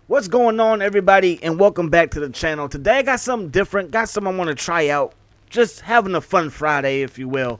What's going on, everybody, and welcome back to the channel. Today I got something different, got something I want to try out. Just having a fun Friday, if you will.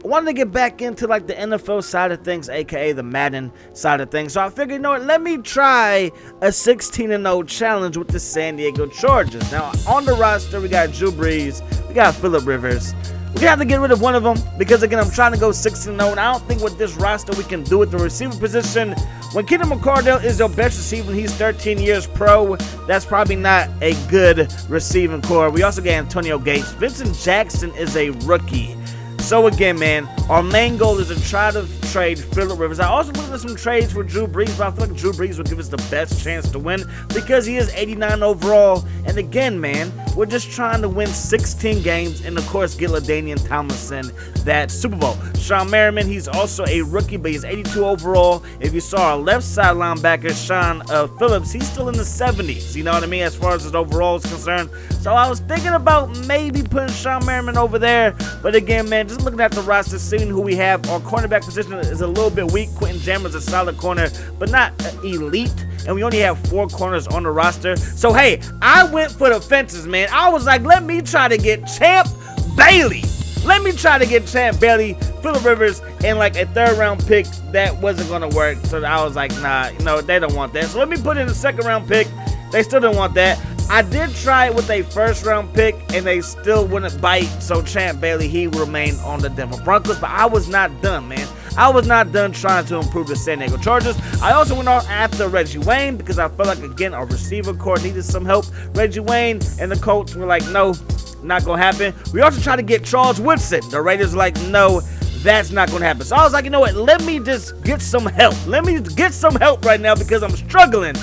I wanted to get back into like the NFL side of things, aka the Madden side of things. So I figured, you know what, let me try a 16-0 challenge with the San Diego Chargers. Now on the roster we got Drew Brees, we got Phillip Rivers. We're gonna have to get rid of one of them because, again, I'm trying to go 16-0, and I don't think with this roster we can do it. The receiver position, when Keenan McCardell is your best receiver and he's 13 years pro, that's probably not a good receiving core. We also got Antonio Gates. Vincent Jackson is a rookie. So again, man, our main goal is to try to trade Phillip Rivers. I also looked at some trades for Drew Brees, but I feel like Drew Brees will give us the best chance to win because he is 89 overall. And again, man, we're just trying to win 16 games and, of course, get LaDainian Tomlinson that Super Bowl. Sean Merriman, he's also a rookie, but he's 82 overall. If you saw our left side linebacker, Sean Phillips, he's still in the 70s, you know what I mean, as far as his overall is concerned. So I was thinking about maybe putting Sean Merriman over there, but again, man, just looking at the roster, seeing who we have, our cornerback position is a little bit weak. Quentin Jammer's a solid corner, but not elite, and we only have 4 corners on the roster. So hey, I went for the fences, man. I was like, let me try to get Champ Bailey. Let me try to get Champ Bailey, Phillip Rivers, and like a 3rd round pick. That wasn't gonna work, so I was like, nah, you know, they don't want that. So let me put in a 2nd round pick. They still didn't want that. I did try it with a 1st round pick, and they still wouldn't bite. So Champ Bailey, he remained on the Denver Broncos. But I was not done, man. I was not done trying to improve the San Diego Chargers. I also went on after Reggie Wayne because I felt like, again, our receiver core needed some help. Reggie Wayne and the Colts were like, no, not gonna happen. We also tried to get Charles Woodson. The Raiders were like, no, that's not gonna happen. So I was like, you know what? Let me just get some help. Let me get some help right now because I'm struggling.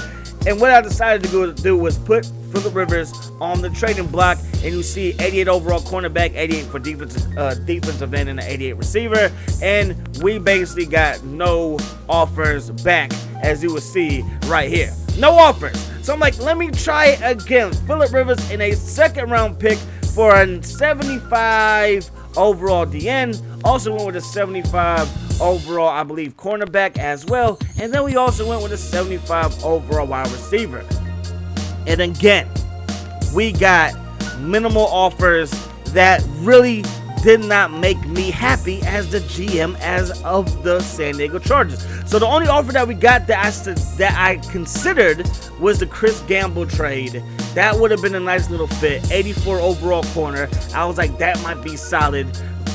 And what I decided to go do was put Phillip Rivers on the trading block, and you see 88 overall cornerback, 88 for defensive end, and an 88 receiver. And we basically got no offers back, as you will see right here. No offers. So I'm like, let me try it again. Phillip Rivers in a 2nd round pick for a 75 overall DN. Also went with a 75 overall, I believe, cornerback as well. And then we also went with a 75 overall wide receiver. And again, we got minimal offers that really did not make me happy as the GM as of the San Diego Chargers. So the only offer that we got that I considered was the Chris Gamble trade. That would have been a nice little fit. 84 overall corner. I was like, that might be solid.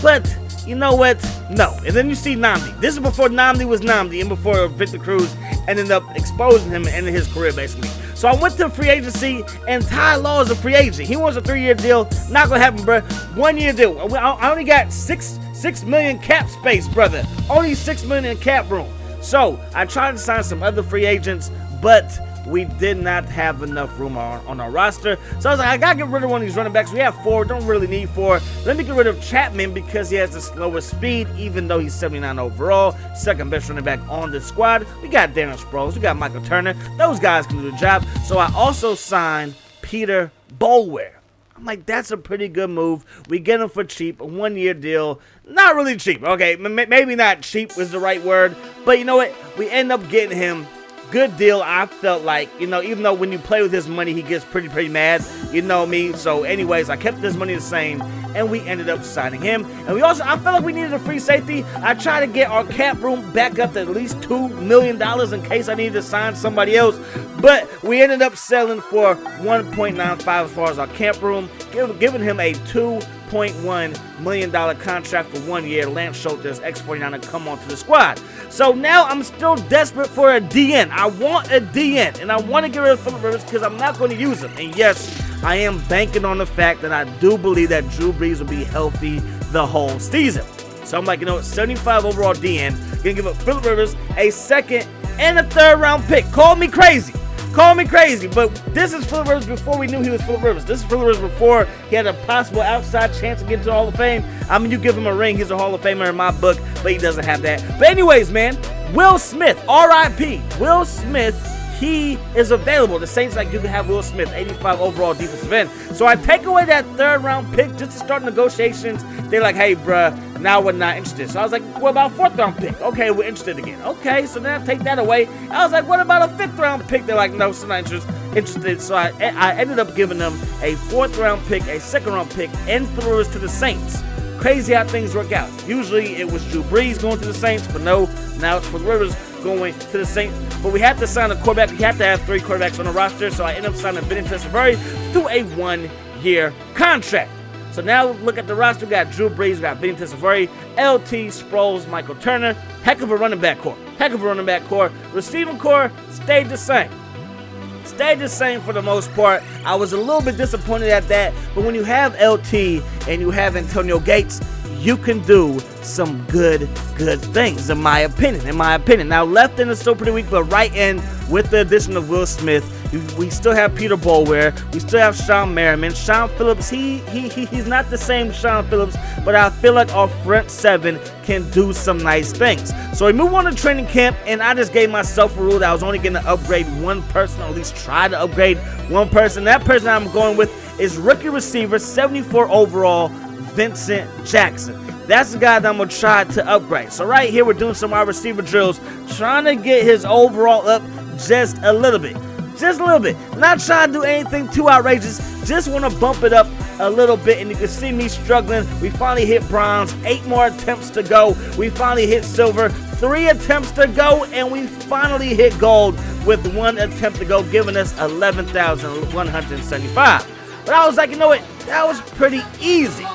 But you know what? No. And then you see Nnamdi. This is before Nnamdi was Nnamdi and before Victor Cruz ended up exposing him and ending his career, basically. So I went to free agency, and Ty Law is a free agent. He wants a 3-year deal. Not going to happen, bro. 1-year deal. I only got $6 million cap space, brother. Only $6 million in cap room. So I tried to sign some other free agents, but we did not have enough room on our roster. So I was like, I gotta get rid of one of these running backs. We have 4, don't really need 4. Let me get rid of Chapman because he has the slowest speed, even though he's 79 overall. 2nd best running back on the squad. We got Darren Sproles, we got Michael Turner. Those guys can do the job. So I also signed Peter Boulware. I'm like, that's a pretty good move. We get him for cheap, a 1-year deal. Not really cheap. Okay, maybe not cheap is the right word. But you know what? We end up getting him. Good deal. I felt like, you know, even though when you play with his money, he gets pretty mad, you know me. So anyways, I kept his money the same, and we ended up signing him. And we also, I felt like we needed a free safety. I tried to get our cap room back up to at least $2 million in case I needed to sign somebody else. But we ended up selling for 1.95 as far as our cap room, giving him a $2.1 million contract for 1 year. Lance Schultz, X49, to come onto the squad. So now I'm still desperate for a DN. I want a DN, and I want to get rid of Phillip Rivers because I'm not going to use him. And yes, I am banking on the fact that I do believe that Drew Brees will be healthy the whole season. So I'm like, you know what, 75 overall DN. Gonna give up Phillip Rivers a 2nd and a 3rd round pick. Call me crazy. Call me crazy, but this is Phillip Rivers before we knew he was Phillip Rivers. This is Phillip Rivers before he had a possible outside chance to get into the Hall of Fame. I mean, you give him a ring, he's a Hall of Famer in my book, but he doesn't have that. But anyways, man, Will Smith, R.I.P. Will Smith, he is available. The Saints like you can have Will Smith, 85 overall defensive end. So I take away that 3rd round pick just to start negotiations. They're like, hey, bruh, Now we're not interested. So I was like, what about a 4th round pick? Okay, we're interested again. Okay, so then I take that away. I was like, what about a 5th round pick? They're like, no, still not interested. So I ended up giving them a 4th round pick, a 2nd round pick, and throwers to the Saints. Crazy how things work out. Usually it was Drew Brees going to the Saints, but no, now it's for Rivers going to the Saints. But we have to sign a quarterback. We have to have 3 quarterbacks on the roster. So I ended up signing Vinny Testaverde to a 1-year contract. So now look at the roster. We got Drew Brees, we got Vinny Testaverde, LT, Sproles, Michael Turner. Heck of a running back core. Receiving core stayed the same. Stayed the same for the most part. I was a little bit disappointed at that, but when you have LT and you have Antonio Gates, you can do some good things, in my opinion. Now, left end is still pretty weak, but right end, with the addition of Will Smith, we still have Peter Boulware, we still have Sean Merriman. Sean Phillips, he's not the same Sean Phillips, but I feel like our front 7 can do some nice things. So we move on to training camp, and I just gave myself a rule that I was only going to upgrade one person, or at least try to upgrade one person. That person I'm going with is rookie receiver, 74 overall, Vincent Jackson. That's the guy that I'm going to try to upgrade. So right here, we're doing some wide receiver drills, trying to get his overall up just a little bit. Not trying to do anything too outrageous. Just want to bump it up a little bit. And you can see me struggling. We finally hit bronze. 8 more attempts to go. We finally hit silver. 3 attempts to go. And we finally hit gold with 1 attempt to go, giving us 11,175. But I was like, you know what? That was pretty easy.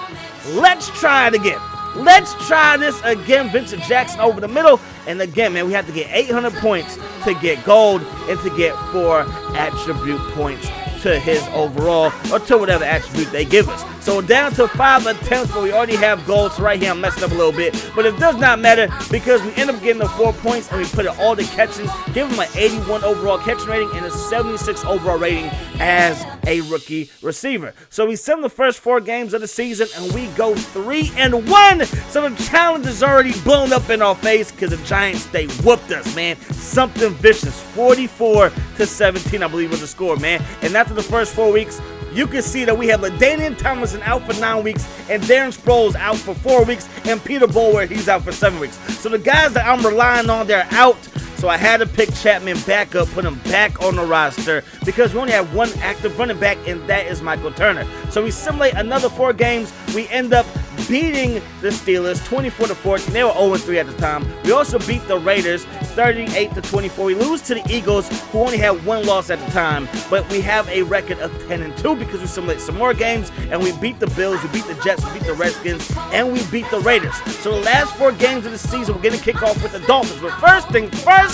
Let's try it again. Let's try this again. Vincent Jackson over the middle. And again, man, we have to get 800 points to get gold and to get 4 attribute points to his overall, or to whatever attribute they give us. So we're down to 5 attempts, but we already have gold. So right here, I'm messing up a little bit. But it does not matter because we end up getting the 4 points and we put it all to catching. Give him an 81 overall catching rating and a 76 overall rating as a rookie receiver. So we send the first 4 games of the season and we go 3-1. So the challenge is already blown up in our face because the Giants, they whooped us, man. Something vicious. 44-17, I believe, was the score, man. And after the first 4 weeks, you can see that we have LaDainian Tomlinson out for 9 weeks, and Darren Sproles out for 4 weeks, and Peter Boulware, he's out for 7 weeks. So the guys that I'm relying on, they're out. So I had to pick Chapman back up, put him back on the roster, because we only have 1 active running back, and that is Michael Turner. So we simulate another 4 games. We end up beating the Steelers 24-14. They were 0-3 at the time. We also beat the Raiders 38-24. We lose to the Eagles, who only had 1 loss at the time, but we have a record of 10-2 because we simulate some more games, and we beat the Bills, we beat the Jets, we beat the Redskins, and we beat the Raiders. So the last 4 games of the season, we're going to kick off with the Dolphins. But first thing first,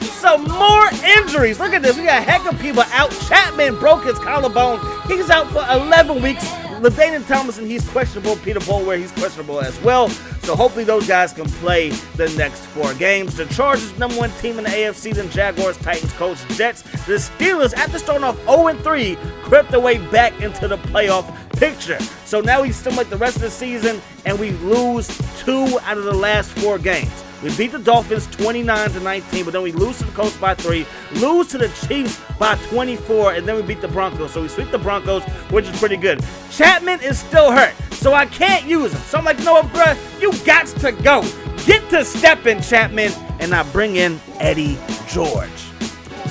some more injuries. Look at this. We got a heck of people out. Chapman broke his collarbone. He's out for 11 weeks. LaDainian Tomlinson, he's questionable. Peter Boulware, he's questionable as well. So hopefully those guys can play the next 4 games. The Chargers, #1 team in the AFC, then Jaguars, Titans, Colts, Jets. The Steelers, after starting off 0-3, crept their way back into the playoff picture. So now we simulate the rest of the season, and we lose 2 out of the last 4 games. We beat the Dolphins 29-19, but then we lose to the Colts by 3, lose to the Chiefs by 24, and then we beat the Broncos. So we sweep the Broncos, which is pretty good. Chapman is still hurt, so I can't use him. So I'm like, no, bruh, you got to go. Get to stepping, Chapman, and I bring in Eddie George.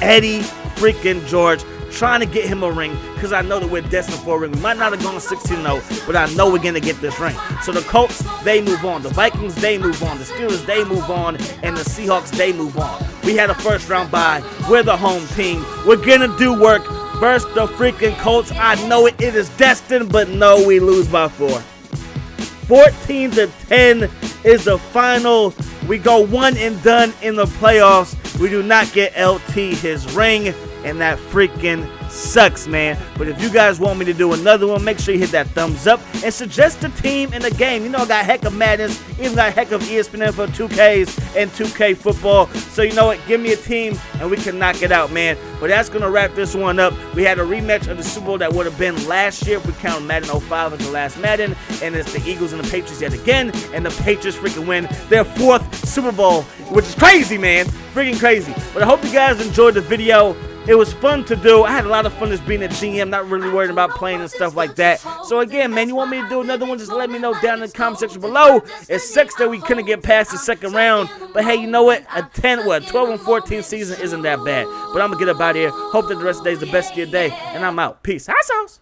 Eddie freaking George. Trying to get him a ring because I know that we're destined for a ring. We might not have gone 16-0, but I know we're going to get this ring. So the Colts, they move on. The Vikings, they move on. The Steelers, they move on. And the Seahawks, they move on. We had a first round bye. We're the home team. We're going to do work versus the freaking Colts. I know it. It is destined, but no, we lose by 4. 14-10 is the final. We go 1 and done in the playoffs. We do not get LT his ring. And that freaking sucks, man. But if you guys want me to do another one, make sure you hit that thumbs up and suggest a team in the game. You know, I got heck of Maddens, even got heck of ESPN for 2Ks and 2K football. So you know what? Give me a team and we can knock it out, man. But that's going to wrap this one up. We had a rematch of the Super Bowl that would have been last year if we count Madden 05 as the last Madden. And it's the Eagles and the Patriots yet again. And the Patriots freaking win their 4th Super Bowl, which is crazy, man. Freaking crazy. But I hope you guys enjoyed the video. It was fun to do. I had a lot of fun just being a GM, not really worried about playing and stuff like that. So again, man, you want me to do another one, just let me know down in the comment section below. It sucks that we couldn't get past the second round, but hey, you know what? A 12 and 14 season isn't that bad. But I'm going to get up out of here. Hope that the rest of the day is the best of your day, and I'm out. Peace. High sauce.